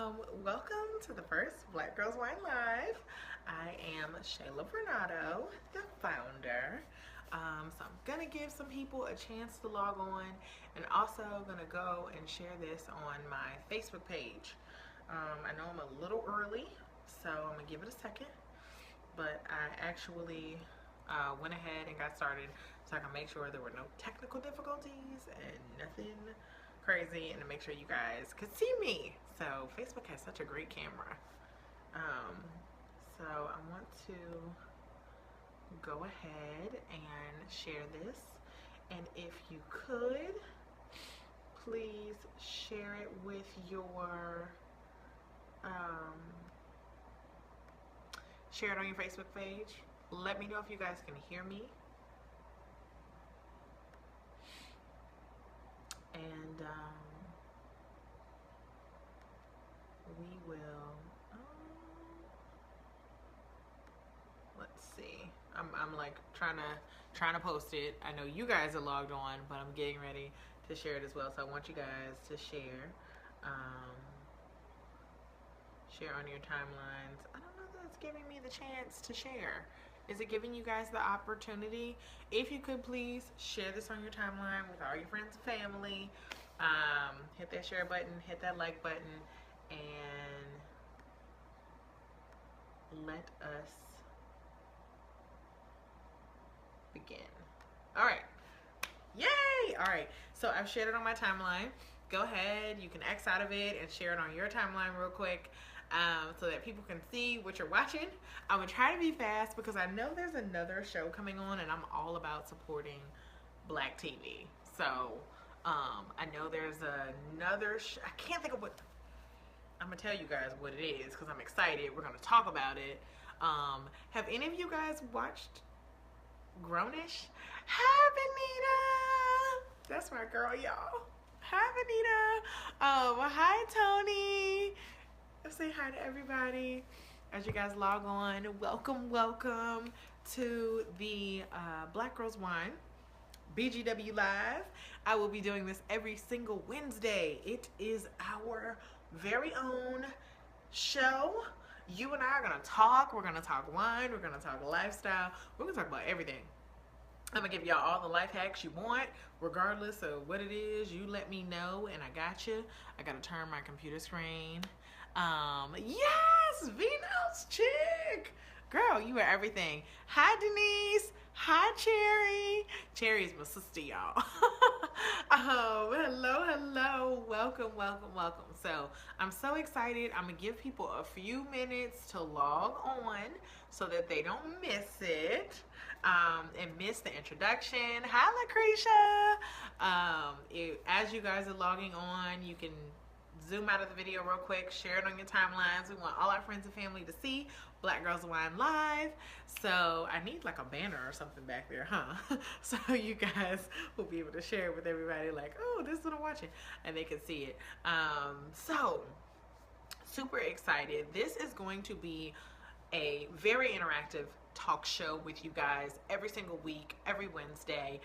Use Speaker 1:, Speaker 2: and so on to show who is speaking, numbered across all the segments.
Speaker 1: Welcome to the first Black Girls Wine Live. I am Shayla Varnado, the founder. So I'm gonna give some people a chance to log on, and also gonna go and share this on my Facebook page. I know I'm a little early, so I'm gonna give it a second, but I actually went ahead and got started so I can make sure there were no technical difficulties and nothing crazy, and to make sure you guys could see me. So Facebook has such a great camera. So I want to go ahead and share this, and if you could please share it with your share it on your Facebook page. Let me know if you guys can hear me. And we will, let's see. I'm like trying to post it. I know you guys are logged on, but I'm getting ready to share it as well. So I want you guys to share, share on your timelines. I don't know that it's giving me the chance to share. Is it giving you guys the opportunity? If you could please share this on your timeline with all your friends and family. Hit that share button, hit that like button, and let us begin. All right. Yay! All right. So I've shared it on my timeline. Go ahead. You can X out of it and share it on your timeline real quick. So that people can see what you're watching. I'm gonna try to be fast because I know there's another show coming on, and I'm all about supporting Black TV. So I know there's another I can't think of what. I'm gonna tell you guys what it is because I'm excited. We're gonna talk about it. Have any of you guys watched Grownish? Hi, Benita. That's my girl, y'all. Hi, Benita. Hi, Tony. Say hi to everybody as you guys log on. Welcome to the Black Girls Wine BGW Live. I will be doing this every single Wednesday. It is our very own show. You and I are gonna talk. We're gonna talk wine. We're gonna talk lifestyle. We're gonna talk about everything. I'm gonna give y'all all the life hacks you want, regardless of what it is. You let me know, and I got you. I gotta turn my computer screen. Yes, Venus chick. Girl, you are everything. Hi, Denise. Hi, Cherry. Cherry's my sister, y'all. Hello. Welcome. So I'm so excited. I'm gonna give people a few minutes to log on so that they don't miss it. And miss the introduction. Hi, Lucretia. As you guys are logging on, you can zoom out of the video real quick, share it on your timelines. We want all our friends and family to see Black Girls Wine Live. So I need like a banner or something back there, huh? So you guys will be able to share it with everybody, like, oh, this is what I'm watching, and they can see it. So super excited. This is going to be a very interactive talk show with you guys every single week, every Wednesday.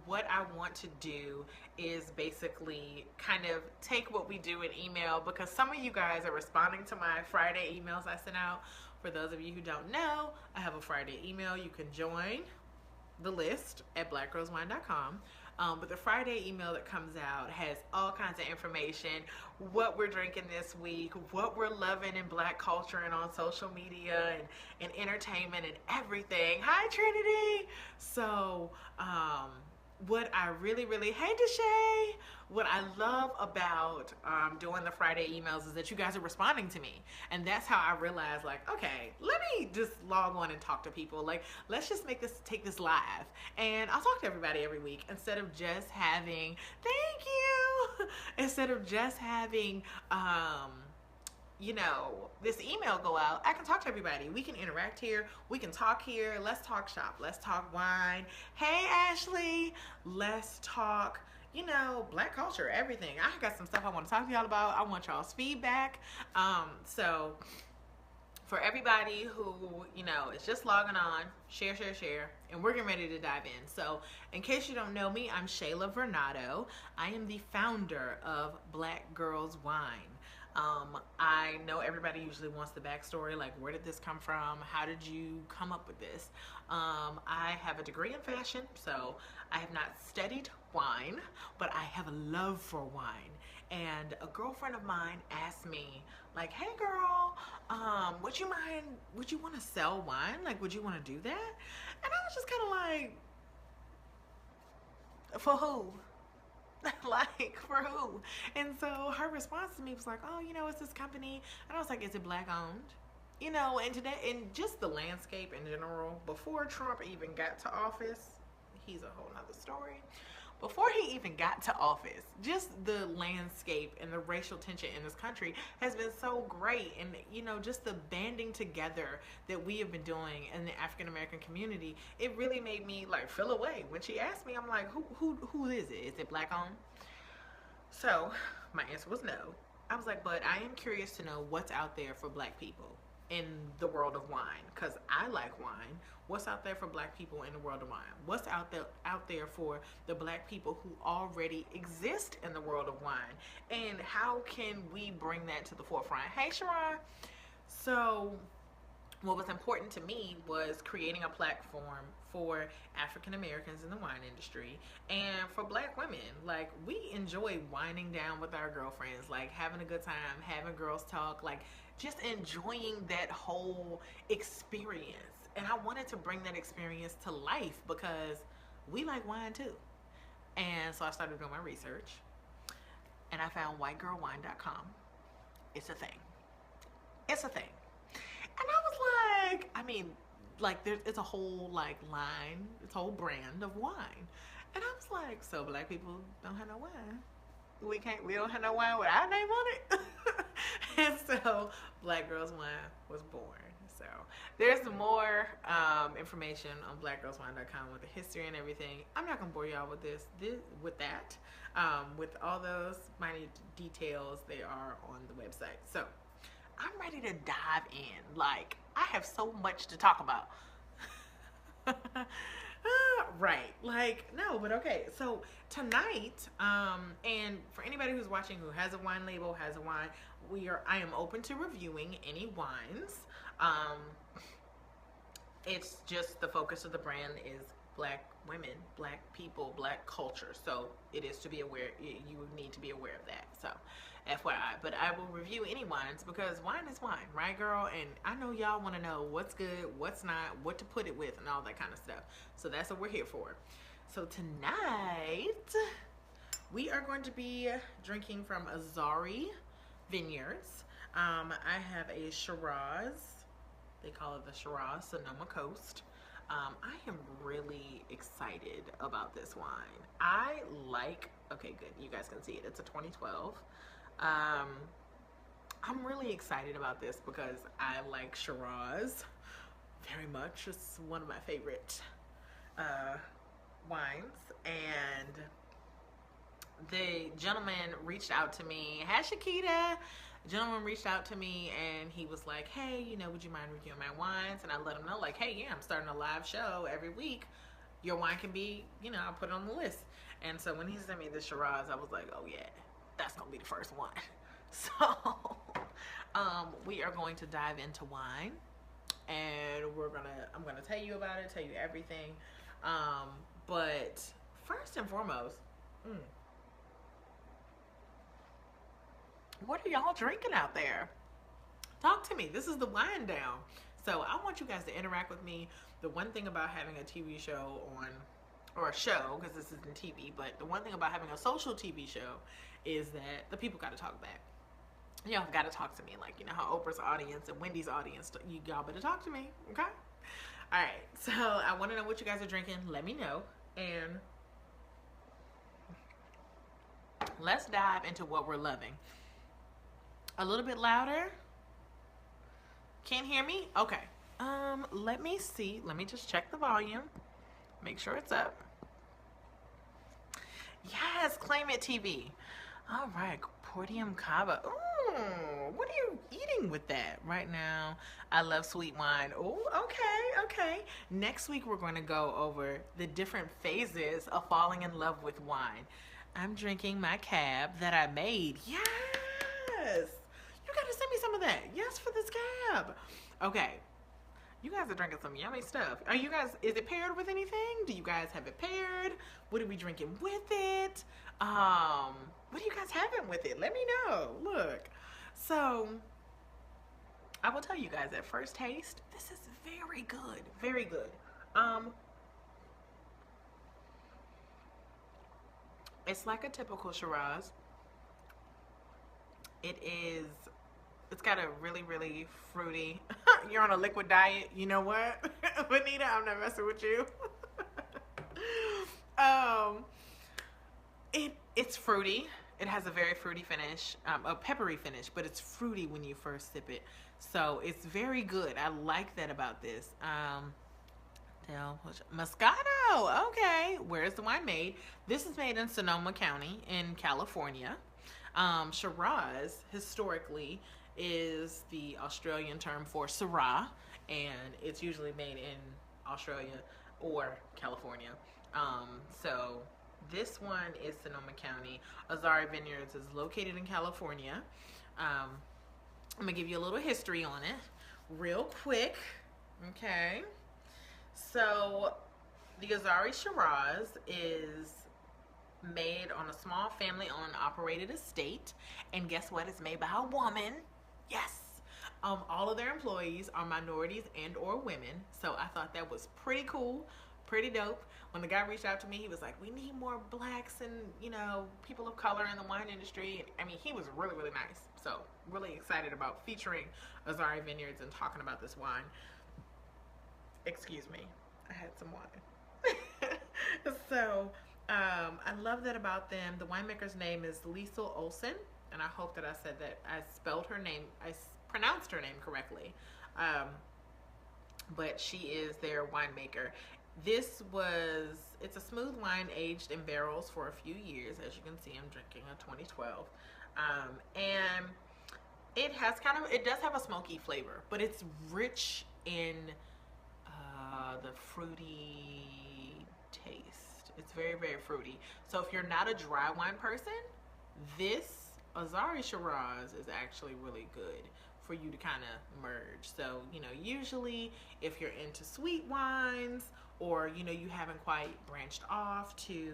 Speaker 1: What I want to do is basically kind of take what we do in email, because some of you guys are responding to my Friday emails I sent out. For those of you who don't know, I have a Friday email. You can join the list at blackgirlswine.com. But the Friday email that comes out has all kinds of information, what we're drinking this week, what we're loving in Black culture and on social media and entertainment and everything. Hi, Trinity. So what I really, hey, Deshay, what I love about doing the Friday emails is that you guys are responding to me. And that's how I realized, like, okay, let me just log on and talk to people. Like, let's just take this live. And I'll talk to everybody every week instead of just having, thank you, instead of just having, you know, this email go out. I can talk to everybody. We can interact here. We can talk here. Let's talk shop. Let's talk wine. Hey, Ashley. Let's talk, you know, Black culture, everything. I got some stuff I want to talk to y'all about. I want y'all's feedback. So for everybody who, you know, is just logging on, share, and we're getting ready to dive in. So in case you don't know me, I'm Shayla Varnado. I am the founder of Black Girls Wine. I know everybody usually wants the backstory, like where did this come from? How did you come up with this? I have a degree in fashion, so I have not studied wine, but I have a love for wine. And a girlfriend of mine asked me, like, hey girl, would you mind, would you want to sell wine? Like, would you want to do that? And I was just kind of like, for who? Like, for who? And so her response to me was like, oh, it's this company. And I was like, is it black owned? And today, and just the landscape in general, before Trump even got to office, he's a whole nother story. Before he even got to office, just the landscape and the racial tension in this country has been so great. And, just the banding together that we have been doing in the African American community, it really made me like feel away. When she asked me, I'm like, who is it? Is it black owned? So my answer was no. I was like, but I am curious to know what's out there for black people in the world of wine, because I like wine. What's out there for black people in the world of wine? What's out there for the black people who already exist in the world of wine? And how can we bring that to the forefront? Hey, Shiraz. So what was important to me was creating a platform for African Americans in the wine industry and for black women. Like, we enjoy winding down with our girlfriends, like having a good time, having girls talk, like just enjoying that whole experience. And I wanted to bring that experience to life because we like wine too. And so I started doing my research and I found whitegirlwine.com. It's a thing. It's a thing. And I was like, it's a whole like line, it's a whole brand of wine. And I was like, so black people don't have no wine. We don't have no wine with our name on it. And so Black Girls Wine was born. So there's more information on blackgirlswine.com with the history and everything. I'm not gonna bore y'all with with that. With all those minute details, they are on the website. So I'm ready to dive in. Like, I have so much to talk about. Right. Like, no, but okay. So tonight, and for anybody who's watching who has a wine label, has a wine, I am open to reviewing any wines. It's just the focus of the brand is black women, black people, black culture. So it is to be aware, you need to be aware of that. So FYI, but I will review any wines because wine is wine, right girl? And I know y'all want to know what's good, what's not, what to put it with and all that kind of stuff. So that's what we're here for. So tonight we are going to be drinking from Azani Vineyards. I have a Shiraz. They call it the Shiraz Sonoma Coast. I am really excited about this wine. Okay, good. You guys can see it. It's a 2012. I'm really excited about this because I like Shiraz very much. It's one of my favorite wines. And the gentleman reached out to me. Hi, Shakita. The gentleman reached out to me and he was like, hey, would you mind reviewing my wines? And I let him know, like, hey, yeah, I'm starting a live show every week. Your wine can be, I'll put it on the list. And so when he sent me the Shiraz, I was like, oh yeah, that's gonna be the first one. So we are going to dive into wine and I'm gonna tell you about it, tell you everything. But first and foremost, what are y'all drinking out there? Talk to me. This is the wind down. So I want you guys to interact with me. The one thing about having a TV show or a show, because this isn't TV, but the one thing about having a social TV show is that the people got to talk back. Y'all got to talk to me. Like, how Oprah's audience and Wendy's audience, y'all better talk to me, okay? All right, so I want to know what you guys are drinking. Let me know. And let's dive into what we're loving. A little bit louder. Can't hear me? Okay. Let me see. Let me just check the volume. Make sure it's up. Yes, Claim It TV. All right, Portium Cava. Ooh, what are you eating with that right now? I love sweet wine. Oh, okay. Next week, we're going to go over the different phases of falling in love with wine. I'm drinking my cab that I made. Yes. You gotta send me some of that. Yes, for this cab. Okay. You guys are drinking some yummy stuff. Are you guys, is it paired with anything? Do you guys have it paired? What are we drinking with it? What are you guys having with it? Let me know. Look. So, I will tell you guys at first taste, this is very good. Very good. It's like a typical Shiraz. It's got a really, really fruity, you're on a liquid diet, you know what? Vanita, I'm not messing with you. It's fruity. It has a very fruity finish, a peppery finish, but it's fruity when you first sip it. So it's very good. I like that about this. Moscato. Okay. Where is the wine made? This is made in Sonoma County in California. Shiraz, historically, is the Australian term for Syrah, and it's usually made in Australia or California. So this one is Sonoma County. Azani Vineyards is located in California. I'm gonna give you a little history on it real quick. Okay, so the Azani Shiraz is made on a small family-owned operated estate, and guess what? It's made by a woman. Yes. All of their employees are minorities and or women, so I thought that was pretty cool, pretty dope. When the guy reached out to me, he was like, we need more blacks and, you know, people of color in the wine industry. I mean, he was really, really nice. So really excited about featuring Azani Vineyards and talking about this wine. Excuse me, I had some wine. So I love that about them. The winemaker's name is Liesl Olsen, and I hope that I said that, I spelled her name, I pronounced her name correctly. But she is their winemaker. It's a smooth wine aged in barrels for a few years. As you can see, I'm drinking a 2012. And it does have a smoky flavor, but it's rich in the fruity taste. It's very, very fruity. So if you're not a dry wine person, this Azani Shiraz is actually really good for you to kind of merge. So, you know, usually if you're into sweet wines, or, you know, you haven't quite branched off to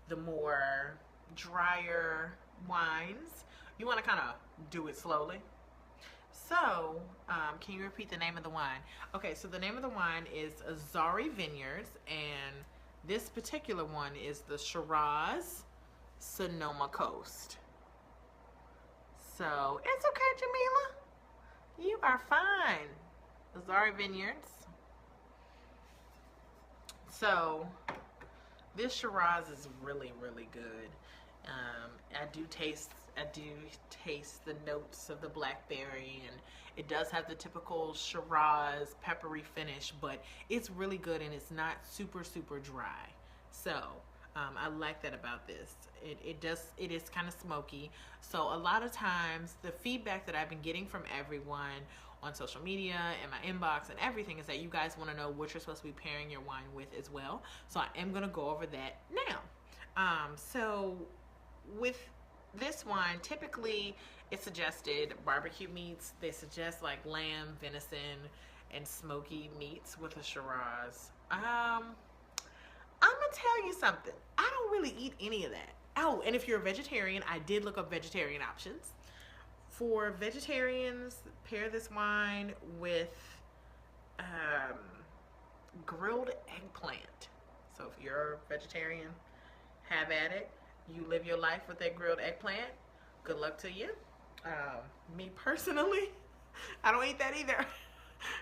Speaker 1: the more drier wines, you want to kind of do it slowly. So, can you repeat the name of the wine? Okay, so the name of the wine is Azani Vineyards, and this particular one is the Shiraz Sonoma Coast. So, it's okay, Jamila. You are fine. Azani Vineyards. So, this Shiraz is really, really good. I do taste the notes of the blackberry, and it does have the typical Shiraz peppery finish, but it's really good and it's not super, super dry. So I like that about this. It is kind of smoky. So a lot of times the feedback that I've been getting from everyone on social media and my inbox and everything is that you guys want to know what you're supposed to be pairing your wine with as well. So I am going to go over that now. So with this wine, typically it's suggested barbecue meats. They suggest like lamb, venison, and smoky meats with a Shiraz. I'm gonna tell you something. I don't really eat any of that. Oh, and if you're a vegetarian, I did look up vegetarian options. For vegetarians, pair this wine with grilled eggplant. So if you're a vegetarian, have at it. You live your life with that grilled eggplant. Good luck to you. Me personally, I don't eat that either.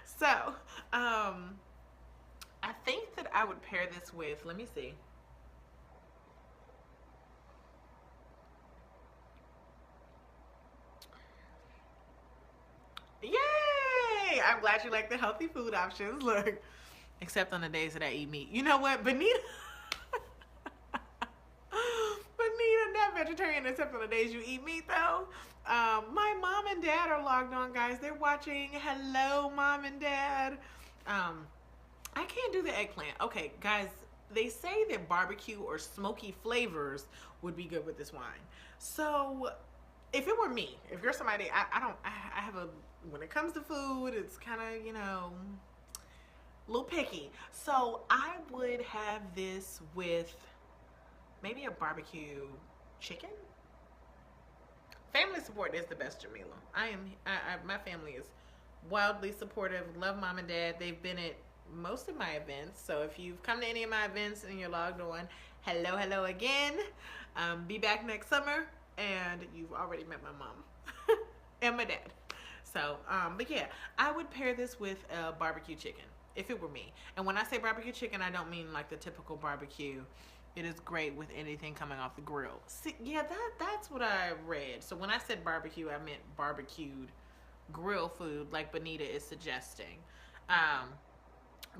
Speaker 1: So, I think that I would pair this with, let me see. Yay! I'm glad you like the healthy food options. Look, except on the days that I eat meat. You know what, Benita? Not vegetarian except on the days you eat meat though. My mom and dad are logged on, guys. They're watching. Hello, mom and dad. I can't do the eggplant. Okay, guys, they say that barbecue or smoky flavors would be good with this wine. So if it were me, if you're somebody, I have a, when it comes to food, it's kind of, a little picky. So I would have this with maybe a barbecue chicken. Family support is the best, Jamila. My family is wildly supportive. Love mom and dad. They've been at most of my events. So if you've come to any of my events and you're logged on, hello again. Be back next summer. And you've already met my mom and my dad. So, but yeah, I would pair this with a barbecue chicken if it were me. And when I say barbecue chicken, I don't mean like the typical barbecue. It is great with anything coming off the grill. See, yeah, that's what I read. So when I said barbecue, I meant barbecued grill food, like Bonita is suggesting.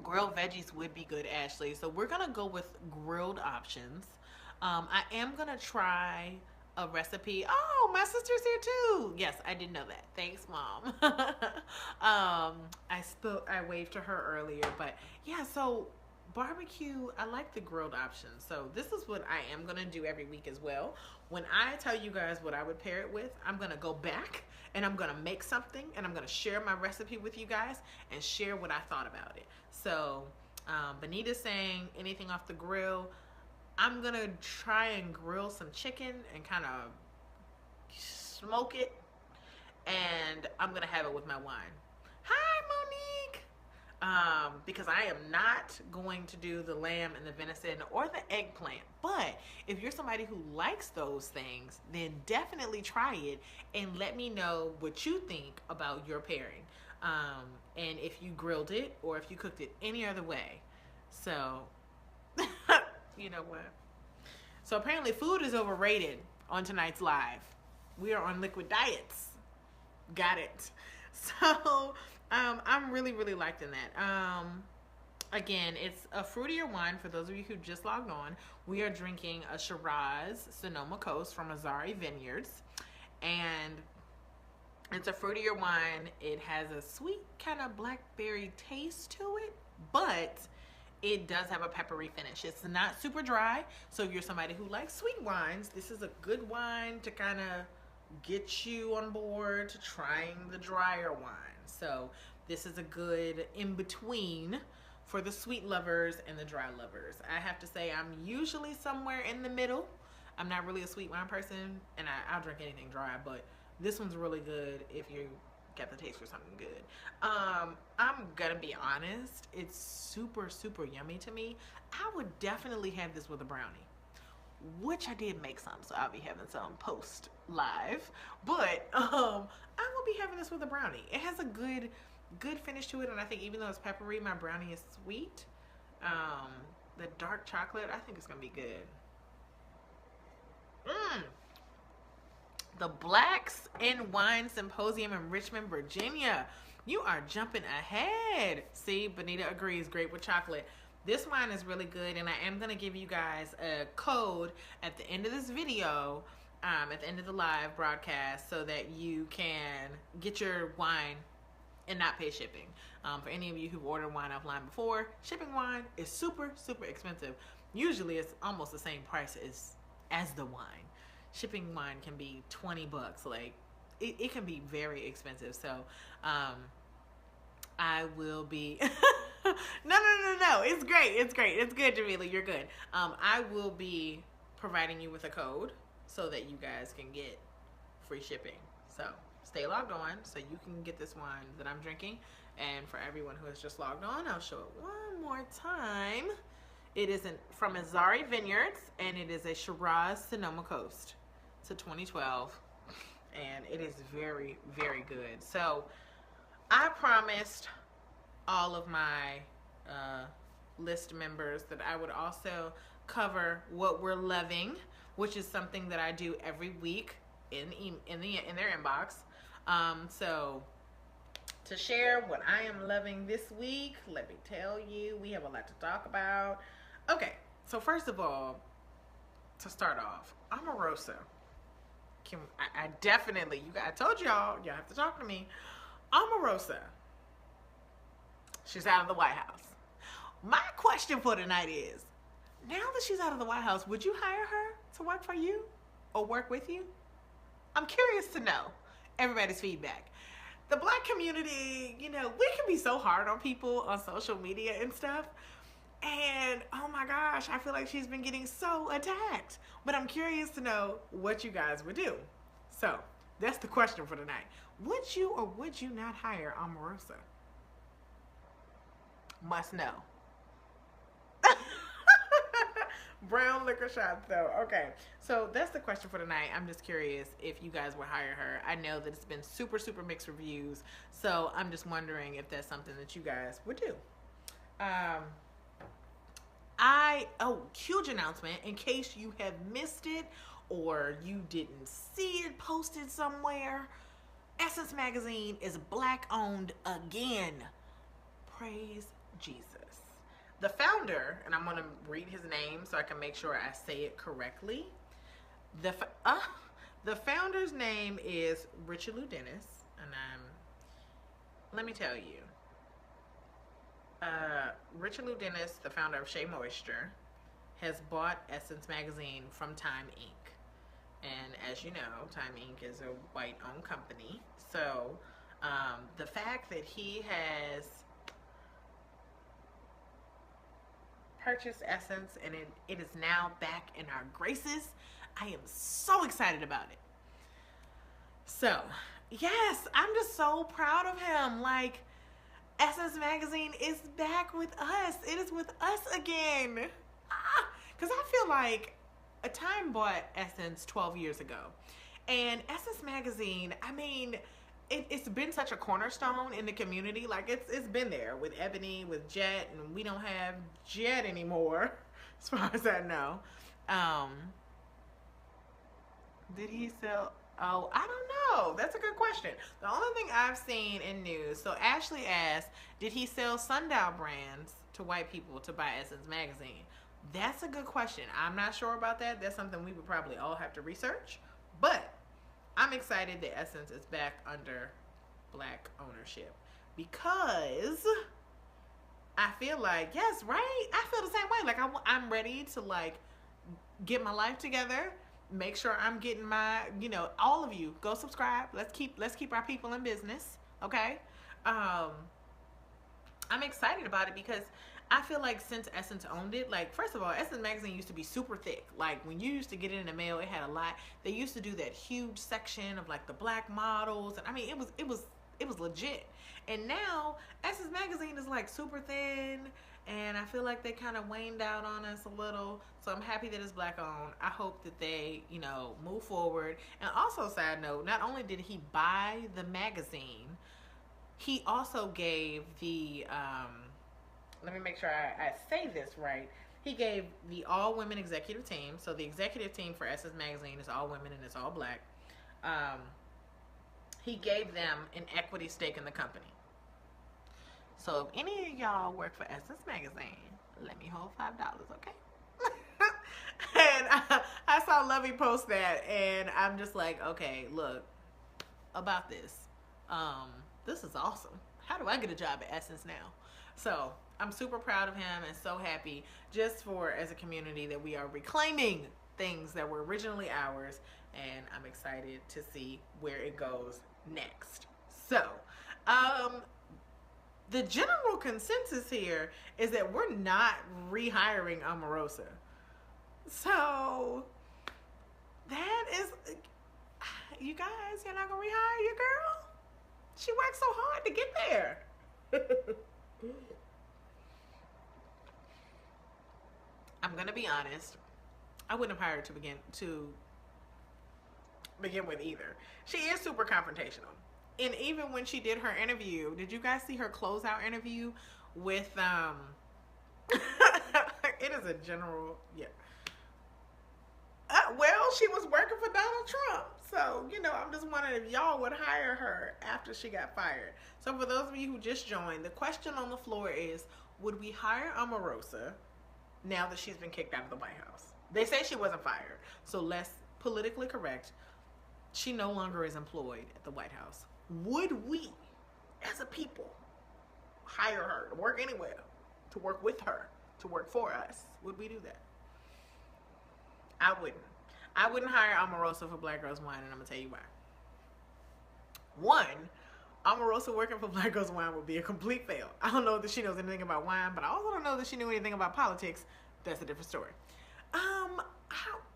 Speaker 1: Grilled veggies would be good, Ashley. So we're gonna go with grilled options. I am gonna try a recipe. Oh, my sister's here too. Yes, I did know that. Thanks, Mom. I waved to her earlier, but yeah, so barbecue, I like the grilled options. So this is what I am gonna do every week as well. When I tell you guys what I would pair it with, I'm gonna go back and I'm gonna make something and I'm gonna share my recipe with you guys and share what I thought about it. So Bonita's saying anything off the grill. I'm gonna try and grill some chicken and kind of smoke it, and I'm gonna have it with my wine. Hi, Monique. Because I am not going to do the lamb and the venison or the eggplant. But if you're somebody who likes those things, then definitely try it and let me know what you think about your pairing. And if you grilled it or if you cooked it any other way. So, you know what? So apparently food is overrated on tonight's live. We are on liquid diets. Got it. So I'm really liking that. Again, it's a fruitier wine for those of you who just logged on. We are drinking a Shiraz Sonoma Coast from Azani Vineyards. And it's a fruitier wine. It has a sweet kind of blackberry taste to it, but it does have a peppery finish. It's not super dry. So if you're somebody who likes sweet wines, this is a good wine to kind of get you on board to trying the drier wine. So this is a good in-between for the sweet lovers and the dry lovers. I have to say I'm usually somewhere in the middle. I'm not really a sweet wine person, and I'll drink anything dry, but this one's really good if you get the taste for something good. I'm gonna be honest, it's super yummy to me. I would definitely have this with a brownie, which I did make some, so I'll be having some post live, but I will be having this with a brownie. It has a good finish to it, and I think even though it's peppery, my brownie is sweet. The dark chocolate, I think it's gonna be good. The Blacks in Wine Symposium in Richmond, Virginia. You are jumping ahead. See, Bonita agrees, great with chocolate. This wine is really good, and I am going to give you guys a code at the end of this video, at the end of the live broadcast, so that you can get your wine and not pay shipping. For any of you who've ordered wine offline before, shipping wine is super expensive. Usually it's almost the same price as the wine. Shipping wine can be $20. Like it can be very expensive. So I will be no, it's great, it's good, Jamila, you're good. I will be providing you with a code so that you guys can get free shipping. So stay logged on so you can get this wine that I'm drinking. And for everyone who has just logged on, I'll show it one more time. It is from Azani Vineyards, and it is a Shiraz Sonoma Coast. It's a 2012, and it is very good. So I promised all of my list members that I would also cover what we're loving, which is something that I do every week in their inbox. So to share what I am loving this week, let me tell you, we have a lot to talk about. Okay, so first of all, to start off, Omorosa. I definitely, I told y'all have to talk to me. Omorosa, she's out of the White House. My question for tonight is, now that she's out of the White House, would you hire her to work for you or work with you? I'm curious to know everybody's feedback. The black community, you know, we can be so hard on people on social media and stuff. And oh my gosh, I feel like she's been getting so attacked. But I'm curious to know what you guys would do. So that's the question for tonight. Would you or would you not hire Omorosa? Must know. Brown liquor shots, though. Okay, so that's the question for tonight. I'm just curious if you guys would hire her. I know that it's been super, super mixed reviews, so I'm just wondering if that's something that you guys would do. Huge announcement in case you have missed it or you didn't see it posted somewhere. Essence Magazine is black owned again. Praise Jesus. The founder, and I'm going to read his name so I can make sure I say it correctly. The founder's name is Richard Lou Dennis, and let me tell you, Richard Lou Dennis, the founder of Shea Moisture, has bought Essence Magazine from Time Inc. And as you know, Time Inc. is a white-owned company. So the fact that he has purchased Essence and it is now back in our graces, I am so excited about it. So, yes, I'm just so proud of him. Like, Essence Magazine is back with us. It is with us again. Because I feel like a Time bought Essence 12 years ago. And Essence Magazine, I mean, it's been such a cornerstone in the community. Like, it's been there with Ebony, with Jet, and we don't have Jet anymore, as far as I know. Did he sell? Oh, I don't know. That's a good question. The only thing I've seen in news, so Ashley asked, did he sell Sundial brands to white people to buy Essence Magazine? That's a good question. I'm not sure about that. That's something we would probably all have to research. But I'm excited that Essence is back under black ownership because I feel like, yes, right? I feel the same way. Like, I'm ready to, like, get my life together. Make sure I'm getting my, you know, all of you go subscribe. Let's keep our people in business. Okay. I'm excited about it because I feel like since Essence owned it, like, first of all, Essence Magazine used to be super thick. Like, when you used to get it in the mail, it had a lot. They used to do that huge section of, like, the black models, and I mean, it was legit. And now Essence Magazine is, like, super thin, and I feel like they kind of waned out on us a little. So I'm happy that it's black owned. I hope that they, you know, move forward. And also, side note, not only did he buy the magazine, he also gave the let me make sure I say this right. He gave the all women executive team. So the executive team for Essence Magazine is all women and it's all black. He gave them an equity stake in the company. So if any of y'all work for Essence Magazine, let me hold $5, okay? And I saw Lovey post that, and I'm just like, okay, look, about this. This is awesome. How do I get a job at Essence now? So I'm super proud of him and so happy just for, as a community, that we are reclaiming things that were originally ours, and I'm excited to see where it goes next. So, the general consensus here is that we're not rehiring Omorosa. So, that is, you guys, you're not gonna rehire your girl? She worked so hard to get there. I'm gonna be honest. I wouldn't have hired her to begin with either. She is super confrontational. And even when she did her interview, did you guys see her closeout interview with it is a general, yeah. Well, she was working for Donald Trump. So, you know, I'm just wondering if y'all would hire her after she got fired. So for those of you who just joined, the question on the floor is, would we hire Omorosa now that she's been kicked out of the White House? They say she wasn't fired. So less politically correct, she no longer is employed at the White House. Would we, as a people, hire her to work anywhere, to work with her, to work for us? Would we do that? I wouldn't. I wouldn't hire Omorosa for Black Girls Wine, and I'm gonna tell you why. One, Omarosa working for Black Girls Wine would be a complete fail. I don't know that she knows anything about wine, but I also don't know that she knew anything about politics. That's a different story.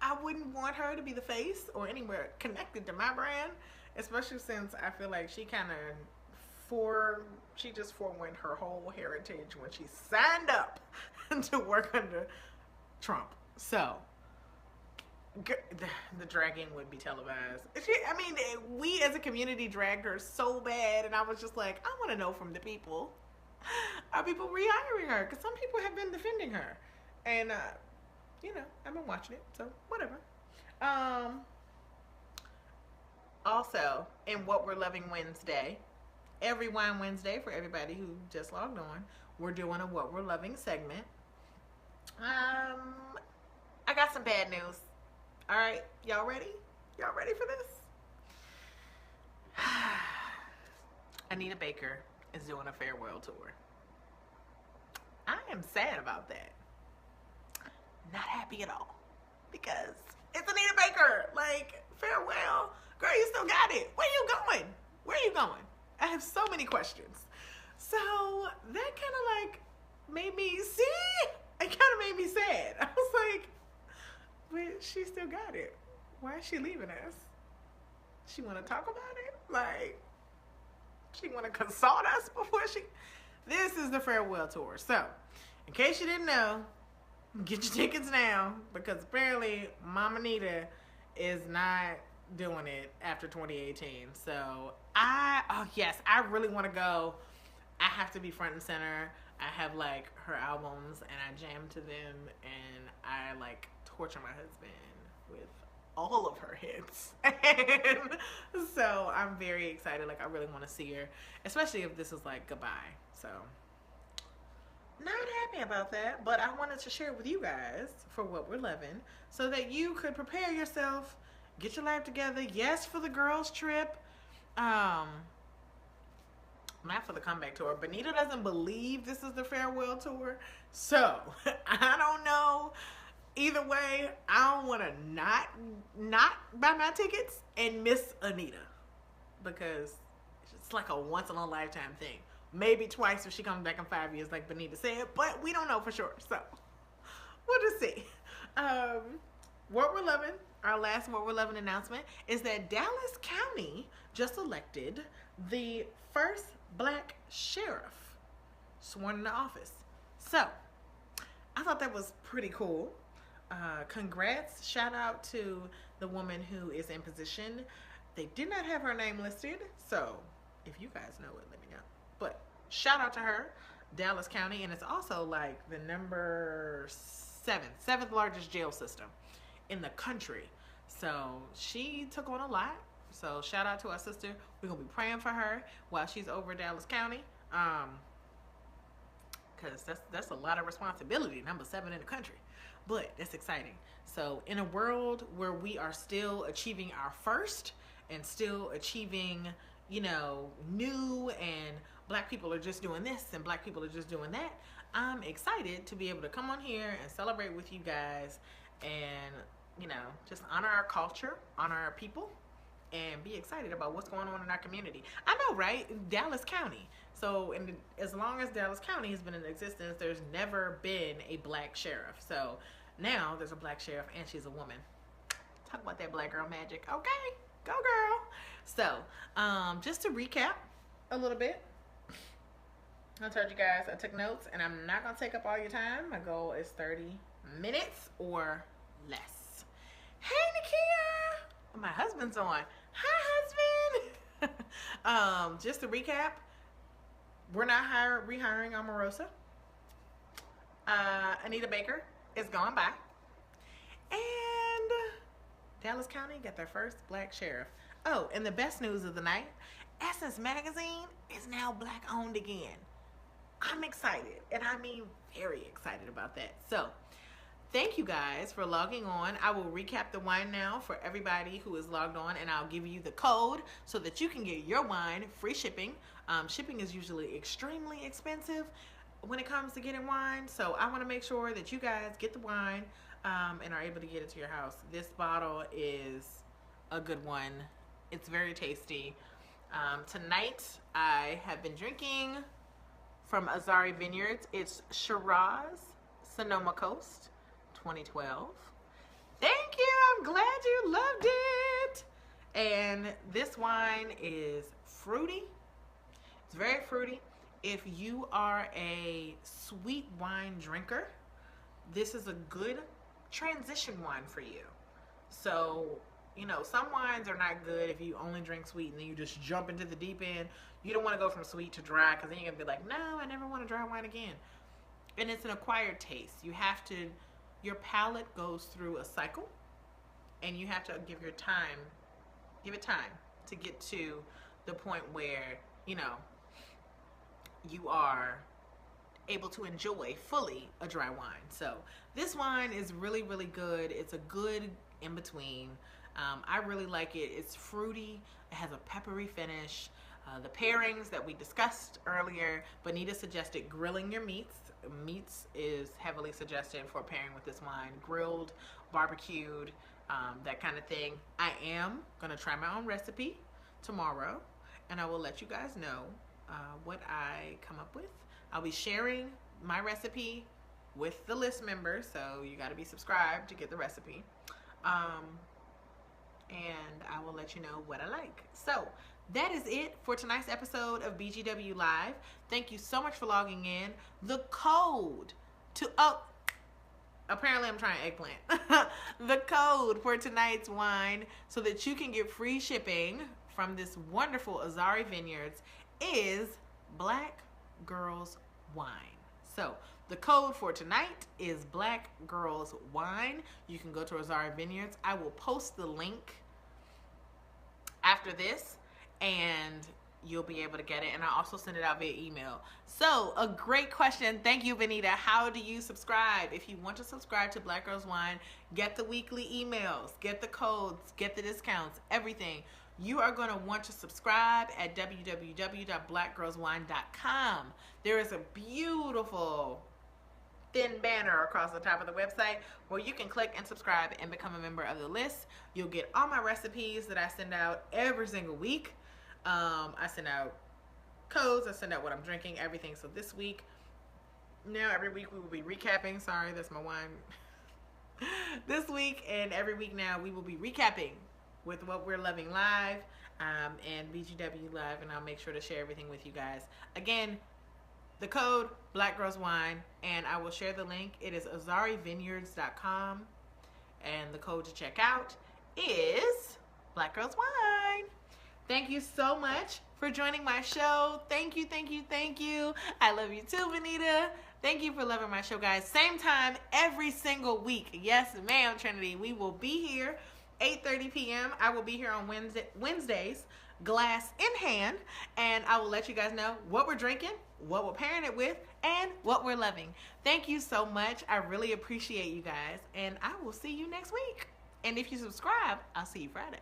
Speaker 1: I wouldn't want her to be the face or anywhere connected to my brand, especially since I feel like she just forewent her whole heritage when she signed up to work under Trump. So the dragging would be televised. We as a community dragged her so bad, and I was just like, I want to know from the people, are people rehiring her? Because some people have been defending her, and I've been watching it, so whatever. Also, in What We're Loving Wednesday, every Wine Wednesday, for everybody who just logged on, we're doing a What We're Loving segment. I got some bad news. All right, y'all ready? Y'all ready for this? Anita Baker is doing a farewell tour. I am sad about that. Not happy at all, because it's Anita Baker. Like, farewell. Girl, you still got it. Where you going? Where are you going? I have so many questions. So that kind of like made me, it kind of made me sad. I was like, but she still got it. Why is she leaving us? She want to talk about it? Like, she want to consult us before she... This is the farewell tour. So, in case you didn't know, get your tickets now, because apparently Mama Nita is not doing it after 2018. So I really want to go. I have to be front and center. I have like her albums and I jam to them, and I like torture my husband with all of her hits. And so I'm very excited. Like, I really want to see her, especially if this is like goodbye. So not happy about that, but I wanted to share with you guys for What We're Loving, so that you could prepare yourself, get your life together. Yes, for the girls trip, not for the comeback tour. Benita doesn't believe this is the farewell tour, so I don't know. Either way, I don't want to not buy my tickets and miss Anita, because it's like a once in a lifetime thing. Maybe twice if she comes back in 5 years, like Benita said, but we don't know for sure. So we'll just see. What We're Loving, our last What We're Loving announcement, is that Dallas County just elected the first Black sheriff sworn into office. So I thought that was pretty cool. Congrats. Shout out to the woman who is in position. They did not have her name listed, so if you guys know it, let me know. But shout out to her, Dallas County, and it's also like the seventh largest jail system in the country. So she took on a lot. So shout out to our sister. We're gonna be praying for her while she's over Dallas County, because that's a lot of responsibility. Number 7 in the country, but that's exciting. So in a world where we are still achieving our first and still achieving, new, and Black people are just doing this and Black people are just doing that, I'm excited to be able to come on here and celebrate with you guys, and just honor our culture, honor our people, and be excited about what's going on in our community. I know, right? Dallas County. So as long as Dallas County has been in existence, there's never been a Black sheriff. So now there's a Black sheriff, and she's a woman. Talk about that Black girl magic. Okay, go girl. So just to recap a little bit, I told you guys I took notes, and I'm not going to take up all your time. My goal is 30 minutes or less. Hey, Nakia! My husband's on. Hi, husband! Just to recap, we're not rehiring Omorosa. Anita Baker is gone by. And Dallas County got their first Black sheriff. Oh, and the best news of the night, Essence Magazine is now Black owned again. I'm excited, and I mean very excited about that. So thank you guys for logging on. I will recap the wine now for everybody who is logged on, and I'll give you the code so that you can get your wine free shipping. Shipping is usually extremely expensive when it comes to getting wine, so I want to make sure that you guys get the wine and are able to get it to your house, this bottle is a good one. It's very tasty. Tonight I have been drinking from Azani Vineyards. It's Shiraz Sonoma Coast 2012. Thank you. I'm glad you loved it. And this wine is fruity. It's very fruity. If you are a sweet wine drinker, this is a good transition wine for you. So, you know, some wines are not good if you only drink sweet and then you just jump into the deep end. You don't want to go from sweet to dry, because then you're going to be like, no, I never want a dry wine again. And it's an acquired taste. You have to, your palate goes through a cycle, and you have to give it time to get to the point where, you know, you are able to enjoy fully a dry wine. So this wine is really, really good. It's a good in between. I really like it. It's fruity. It has a peppery finish. The pairings that we discussed earlier, Bonita suggested grilling your meats. Meats is heavily suggested for pairing with this wine. Grilled, barbecued, that kind of thing. I am going to try my own recipe tomorrow, and I will let you guys know what I come up with. I'll be sharing my recipe with the list members, so you got to be subscribed to get the recipe. And I will let you know what I like. So that is it for tonight's episode of BGW Live. Thank you so much for logging in. The code to, apparently I'm trying eggplant. The code for tonight's wine so that you can get free shipping from this wonderful Azani Vineyards is Black Girls Wine. So the code for tonight is Black Girls Wine. You can go to Azani Vineyards. I will post the link after this, and you'll be able to get it. And I also send it out via email. So a great question. Thank you, Bonita. How do you subscribe? If you want to subscribe to Black Girls Wine, get the weekly emails, get the codes, get the discounts, everything. You are going to want to subscribe at www.blackgirlswine.com. There is a beautiful thin banner across the top of the website where you can click and subscribe and become a member of the list. You'll get all my recipes that I send out every single week. I send out codes, I send out what I'm drinking, everything. So this week, now every week we will be recapping. Sorry, that's my wine. This week and every week now we will be recapping with what we're loving live and BGW Live, and I'll make sure to share everything with you guys. Again, the code Black Girls Wine, and I will share the link. It is azarivineyards.com, and the code to check out is Black Girls Wine. Thank you so much for joining my show. Thank you, thank you, thank you. I love you too, Bonita. Thank you for loving my show, guys. Same time every single week. Yes, ma'am, Trinity. We will be here 8:30 p.m. I will be here on Wednesdays, glass in hand, and I will let you guys know what we're drinking, what we're pairing it with, and what we're loving. Thank you so much. I really appreciate you guys, and I will see you next week. And if you subscribe, I'll see you Friday.